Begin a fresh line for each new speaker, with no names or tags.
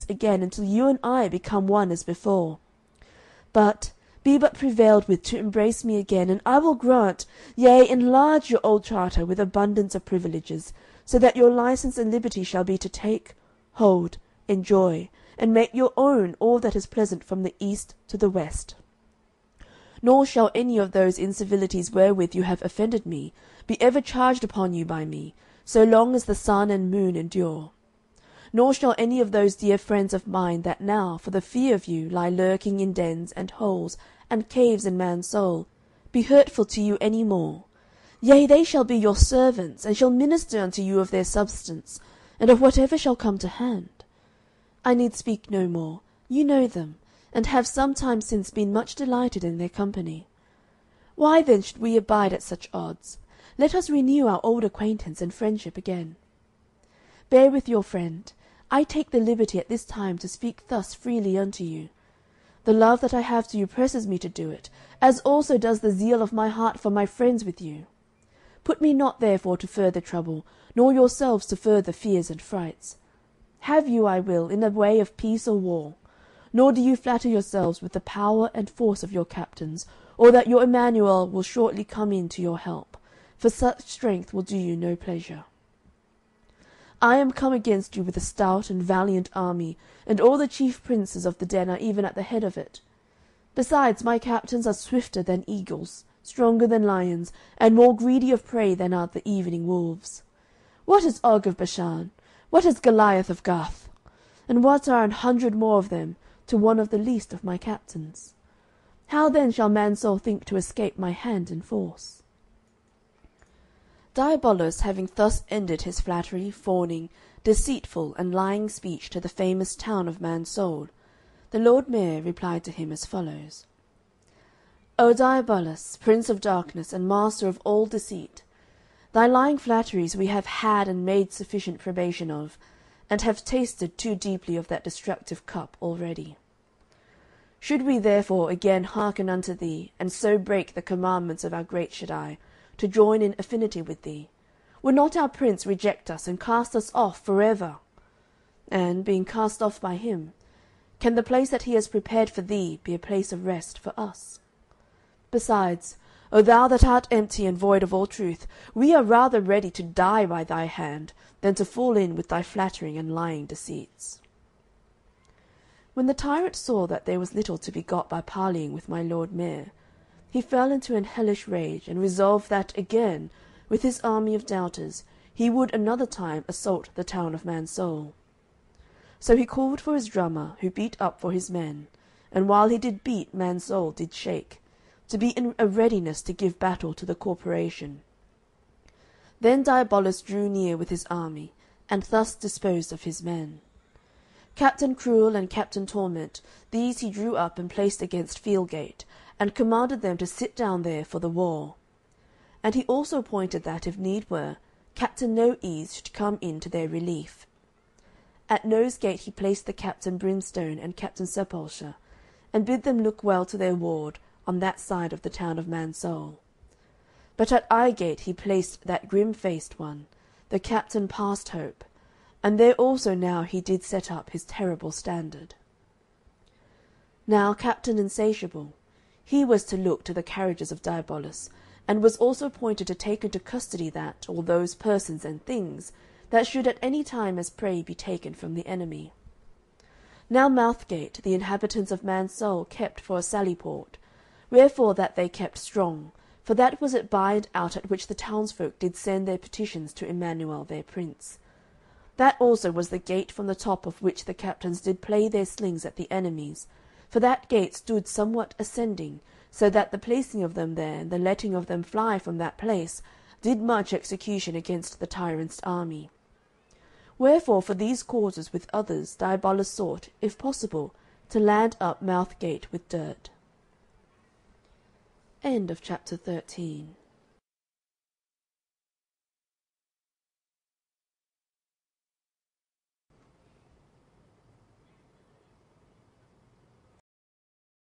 again until you and I become one as before. But be but prevailed with to embrace me again, and I will grant, yea, enlarge your old charter with abundance of privileges, so that your license and liberty shall be to take, hold, enjoy, and make your own all that is pleasant from the east to the west. Nor shall any of those incivilities wherewith you have offended me be ever charged upon you by me, so long as the sun and moon endure. Nor shall any of those dear friends of mine that now, for the fear of you, lie lurking in dens and holes and caves in man's soul, be hurtful to you any more. Yea, they shall be your servants, and shall minister unto you of their substance, and of whatever shall come to hand. I need speak no more. You know them, and have some time since been much delighted in their company. Why then should we abide at such odds? Let us renew our old acquaintance and friendship again. Bear with your friend. I take the liberty at this time to speak thus freely unto you. The love that I have to you presses me to do it, as also does the zeal of my heart for my friends with you. Put me not therefore to further trouble, nor yourselves to further fears and frights. Have you, I will, in the way of peace or war. Nor do you flatter yourselves with the power and force of your captains, or that your Emmanuel will shortly come in to your help, for such strength will do you no pleasure. I am come against you with a stout and valiant army, and all the chief princes of the den are even at the head of it. Besides, my captains are swifter than eagles, stronger than lions, and more greedy of prey than are the evening wolves. What is Og of Bashan? What is Goliath of Gath? And what are 100 more of them to one of the least of my captains? How then shall man's soul think to escape my hand and force? Diabolus, having thus ended his flattery, fawning, deceitful, and lying speech to the famous town of Mansoul, the Lord Mayor replied to him as follows: O Diabolus, prince of darkness, and master of all deceit, thy lying flatteries we have had and made sufficient probation of, and have tasted too deeply of that destructive cup already. Should we therefore again hearken unto thee, and so break the commandments of our great Shaddai, to join in affinity with thee, would not our prince reject us and cast us off for ever? And, being cast off by him, can the place that he has prepared for thee be a place of rest for us? Besides, O thou that art empty and void of all truth, we are rather ready to die by thy hand than to fall in with thy flattering and lying deceits. When the tyrant saw that there was little to be got by parleying with my lord mayor, he fell into an hellish rage, and resolved that again, with his army of doubters, he would another time assault the town of Mansoul. So he called for his drummer, who beat up for his men, and while he did beat, Mansoul did shake, to be in a readiness to give battle to the corporation. Then Diabolus drew near with his army, and thus disposed of his men. Captain Cruel and Captain Torment, these he drew up and placed against Fieldgate, and commanded them to sit down there for the war. And he also appointed that, if need were, Captain No Ease should come in to their relief. At Nosegate he placed the Captain Brimstone and Captain Sepulchre, and bid them look well to their ward on that side of the town of Mansoul. But at Eyegate he placed that grim-faced one, the Captain Past Hope, and there also now he did set up his terrible standard. Now Captain Insatiable, he was to look to the carriages of Diabolus, and was also appointed to take into custody that, or those persons and things, that should at any time as prey be taken from the enemy. Now Mouthgate the inhabitants of Mansoul kept for a sally-port, wherefore that they kept strong, for that was it by and out at which the townsfolk did send their petitions to Emmanuel their prince. That also was the gate from the top of which the captains did play their slings at the enemies, for that gate stood somewhat ascending, so that the placing of them there and the letting of them fly from that place did much execution against the tyrant's army. Wherefore for these causes with others Diabolus sought, if possible, to land up Mouthgate with dirt. End of chapter 13.